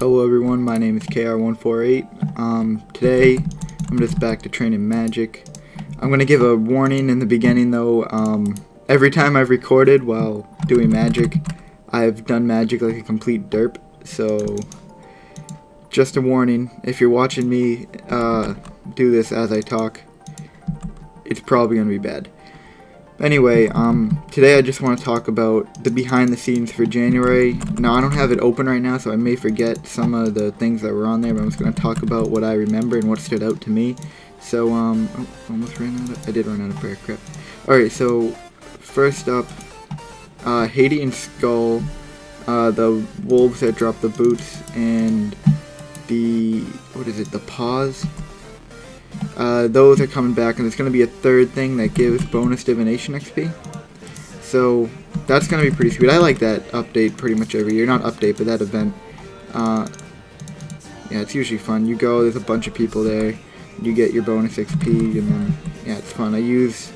Hello everyone, my name is KR148. Today I'm just back to training magic. I'm going to give a warning in the beginning though. Every time I've recorded while doing magic, I've done magic like a complete derp. So just a warning, if you're watching me do this as I talk, it's probably going to be bad. Anyway, today I just want to talk about the behind the scenes for January. Now, I don't have it open right now, so I may forget some of the things that were on there, but I'm just going to talk about what I remember and what stood out to me. So, almost ran out of, I did run out of prayer, crap. Alright, so, first up, Haiti and Skull, the wolves that drop the boots, and the, the paws. Those are coming back, and there's going to be a third thing that gives bonus divination XP. So that's going to be pretty sweet. I like that update pretty much every year. Not update, but that event. Yeah, it's usually fun. You go, there's a bunch of people there. You get your bonus XP, and then, yeah, it's fun. I use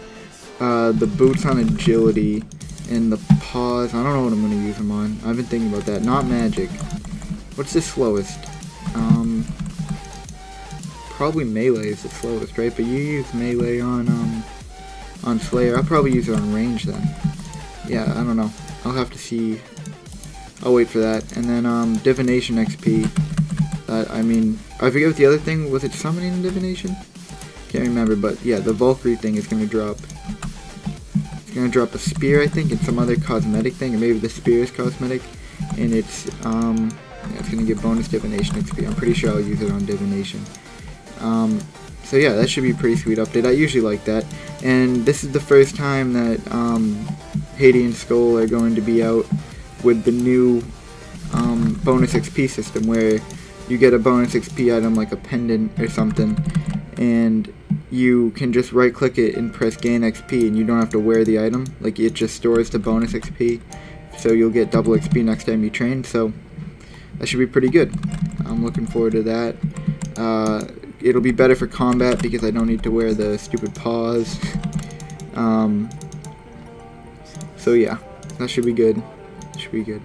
the boots on agility and the paws. I don't know what I'm going to use them on. I've been thinking about that. Not magic. What's the slowest? Probably melee is the slowest, right? But you use melee on Slayer. I'll probably use it on range then. Yeah, I don't know. I'll have to see. I'll wait for that. And then divination XP. I mean, I forget what the other thing was. It summoning and divination? Can't remember, but yeah, the Valkyrie thing is gonna drop. It's gonna drop a spear, I think, and some other cosmetic thing, or maybe the spear is cosmetic, and it's yeah, it's gonna give bonus divination XP. I'm pretty sure I'll use it on divination. So yeah, that should be a pretty sweet update. I usually like that. And this is the first time that Haiti and Skull are going to be out with the new bonus XP system, where you get a bonus XP item like a pendant or something, and you can just right click it and press gain XP, and you don't have to wear the item. Like, it just stores the bonus XP, so you'll get double XP next time you train. So that should be pretty good. I'm looking forward to that. It'll be better for combat because I don't need to wear the stupid paws. So yeah, that should be good. Should be good.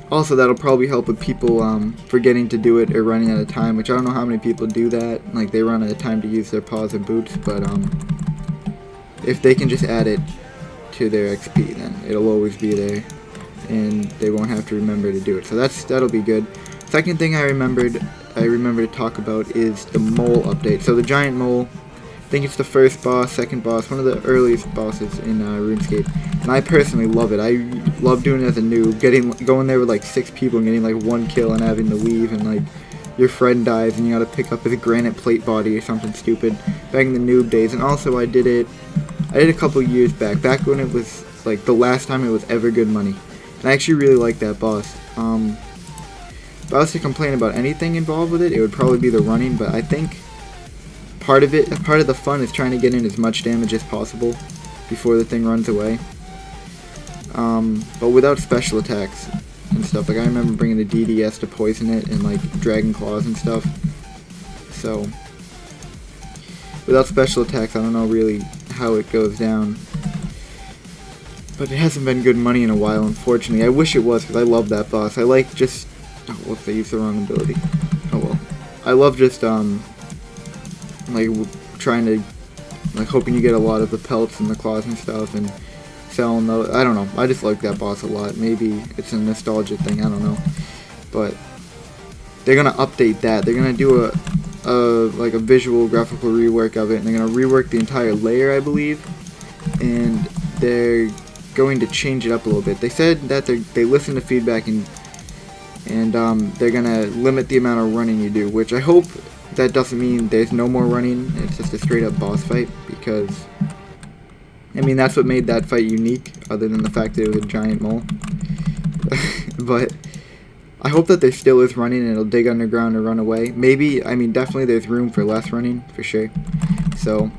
Also, that'll probably help with people forgetting to do it or running out of time, which I don't know how many people do that. Like, they run out of time to use their paws and boots, but if they can just add it to their XP, then it'll always be there, and they won't have to remember to do it. So that'll be good. Second thing I remember to talk about is the mole update. So the giant mole, I think it's the first boss, second boss, one of the earliest bosses in RuneScape, and I personally love it. I love doing it as a noob, going there with like 6 people and getting like 1 kill and having to leave, and like your friend dies and you gotta pick up his granite plate body or something stupid back in the noob days. And also I did it a couple years back when it was like the last time it was ever good money, and I actually really like that boss. If I was to complain about anything involved with it, it would probably be the running, but I think part of the fun is trying to get in as much damage as possible before the thing runs away. But without special attacks and stuff. Like, I remember bringing the DDS to poison it and like Dragon Claws and stuff. So without special attacks, I don't know really how it goes down. But it hasn't been good money in a while, unfortunately. I wish it was, because I love that boss. I like just... Oh, whoops, I used the wrong ability. Oh well. I love just, like, trying to, like, hoping you get a lot of the pelts and the claws and stuff, and selling those. I don't know. I just like that boss a lot. Maybe it's a nostalgia thing, I don't know. But they're gonna update that. They're gonna do like a visual graphical rework of it, and they're gonna rework the entire layer, I believe. And they're going to change it up a little bit. They said that they listen to feedback, and they're gonna limit the amount of running you do, which I hope that doesn't mean there's no more running. It's just a straight up boss fight, because I mean, that's what made that fight unique, other than the fact that it was a giant mole. But I hope that there still is running and it'll dig underground and run away. Maybe, I mean, definitely there's room for less running, for sure. So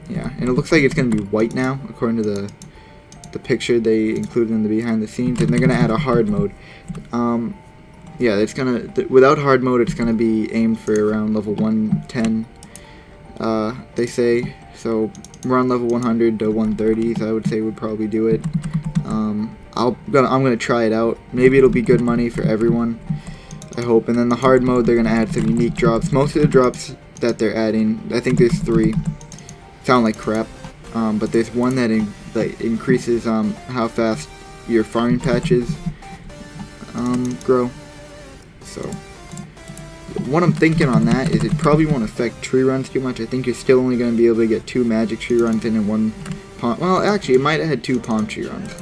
yeah, and it looks like it's gonna be white now, according to the picture they included in the behind the scenes, and they're gonna add a hard mode. Yeah, it's gonna, without hard mode, it's gonna be aimed for around level 110, they say. So around level 100 to 130s, I would say, would probably do it. I'm gonna try it out. Maybe it'll be good money for everyone. I hope. And then the hard mode, they're going to add some unique drops. Most of the drops that they're adding, I think there's 3, sound like crap. But there's one that increases how fast your farming patches grow. So what I'm thinking on that is it probably won't affect tree runs too much. I think you're still only going to be able to get 2 magic tree runs in and 1 palm. Well, actually, it might have had 2 palm tree runs.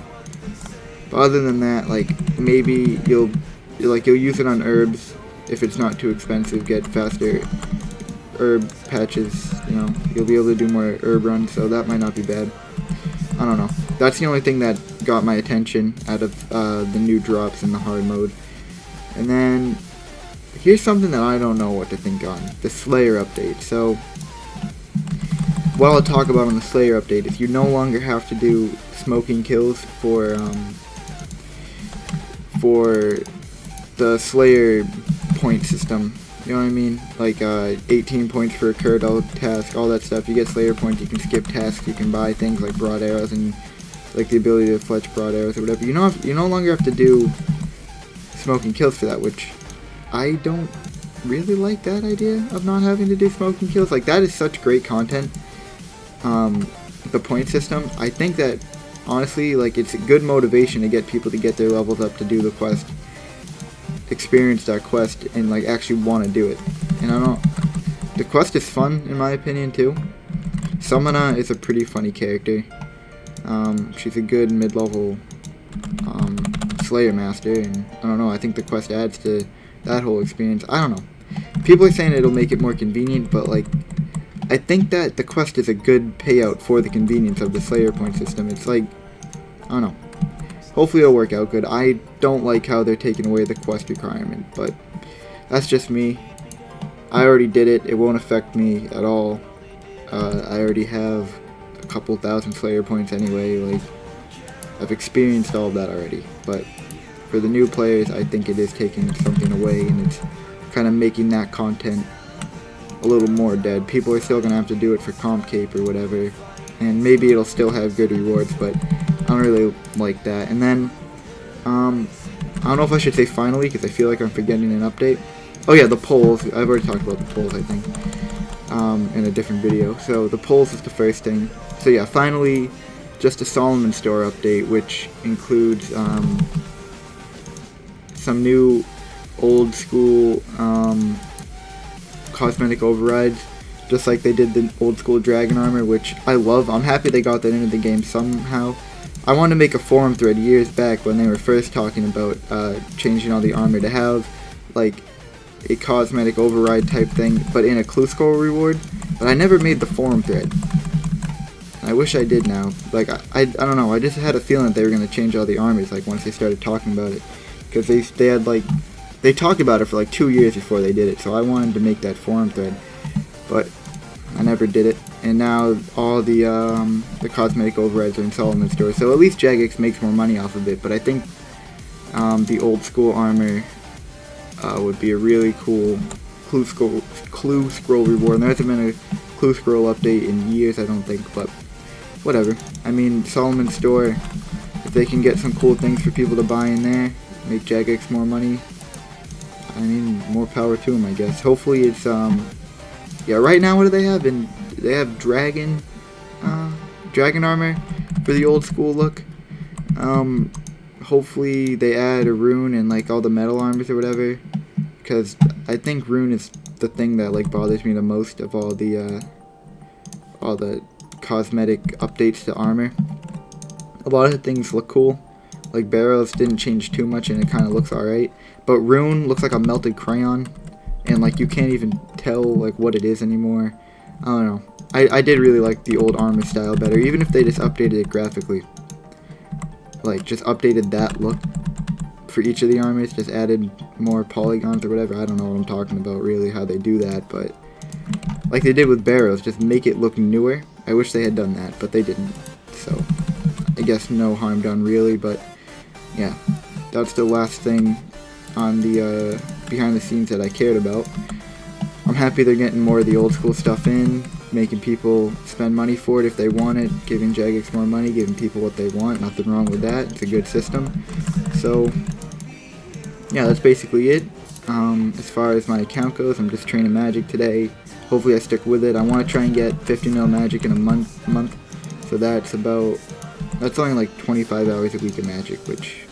But other than that, like, maybe you'll use it on herbs if it's not too expensive. Get faster herb patches. You know, you'll be able to do more herb runs, so that might not be bad. I don't know. That's the only thing that got my attention out of the new drops in the hard mode. And then here's something that I don't know what to think on. The Slayer update. So what I'll talk about on the Slayer update is you no longer have to do smoking kills for the Slayer point system. You know what I mean? Like 18 points for a Kurdo task, all that stuff. You get Slayer points, you can skip tasks, you can buy things like broad arrows and like the ability to fletch broad arrows or whatever. You no longer have to do smoking kills for that, which I don't really like that idea of not having to do smoking kills. Like, that is such great content. The point system, I think that honestly, like, it's a good motivation to get people to get their levels up to do the quest, experience that quest, and like actually want to do it. And the quest is fun in my opinion too. Summoner is a pretty funny character. She's a good mid-level Slayer master, and I don't know, I think the quest adds to that whole experience. I don't know. People are saying it'll make it more convenient, but like, I think that the quest is a good payout for the convenience of the Slayer point system. It's like, I don't know. Hopefully it'll work out good. I don't like how they're taking away the quest requirement, but that's just me. I already did it. It won't affect me at all. I already have a couple thousand Slayer points anyway. Like, I've experienced all of that already. But for the new players, I think it is taking something away, and it's kind of making that content a little more dead. People are still going to have to do it for comp cape or whatever, and maybe it'll still have good rewards, but I don't really like that. And then, I don't know if I should say finally, because I feel like I'm forgetting an update. Oh yeah, the polls. I've already talked about the polls, I think, in a different video. So the polls is the first thing. So yeah, finally, just a Solomon Store update, which includes some new old school cosmetic overrides, just like they did the old school dragon armor, which I love. I'm happy they got that into the game somehow. I wanted to make a forum thread years back when they were first talking about changing all the armor to have like a cosmetic override type thing, but in a clue scroll reward, but I never made the forum thread. I wish I did now. Like, I don't know, I just had a feeling that they were going to change all the armors, like, once they started talking about it, because they had, like, they talked about it for like 2 years before they did it, so I wanted to make that forum thread, but I never did it. And now all the cosmetic overrides are in Solomon Store, so at least Jagex makes more money off of it. But I think the old school armor would be a really cool clue scroll reward. And there hasn't been a clue scroll update in years, I don't think, but whatever. I mean, Solomon Store, if they can get some cool things for people to buy in there, make Jagex more money, I mean, more power to them, I guess. Hopefully it's, yeah, right now what do they have? They have dragon armor for the old school look. Hopefully they add a rune and like all the metal armors or whatever, because I think rune is the thing that like bothers me the most of all the cosmetic updates to armor. A lot of the things look cool, like barrels didn't change too much and it kind of looks alright, but rune looks like a melted crayon, and like you can't even tell like what it is anymore. I don't know. I did really like the old armor style better, even if they just updated it graphically. Like, just updated that look for each of the armors, just added more polygons or whatever. I don't know what I'm talking about really, how they do that, but like they did with barrows, just make it look newer. I wish they had done that, but they didn't. So, I guess no harm done really, but yeah. That's the last thing on the behind the scenes that I cared about. I'm happy they're getting more of the old school stuff in, making people spend money for it if they want it, giving Jagex more money, giving people what they want. Nothing wrong with that. It's a good system. So, yeah, that's basically it. As far as my account goes, I'm just training Magic today. Hopefully I stick with it. I want to try and get 50 mil Magic in a month. So that's only like 25 hours a week of Magic, which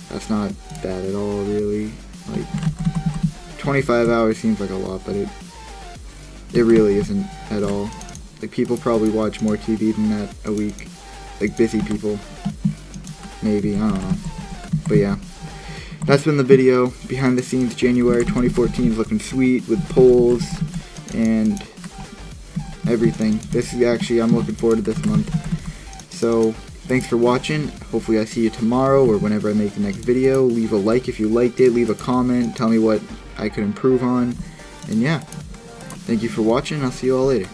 that's not bad at all, really. Like 25 hours seems like a lot, but it really isn't at all. Like, people probably watch more TV than that a week. Like, busy people. Maybe, I don't know. But yeah. That's been the video. Behind the scenes January 2014 is looking sweet with polls and everything. This is actually, I'm looking forward to this month. So, thanks for watching. Hopefully I see you tomorrow or whenever I make the next video. Leave a like if you liked it. Leave a comment. Tell me what I could improve on. And yeah. Thank you for watching. I'll see you all later.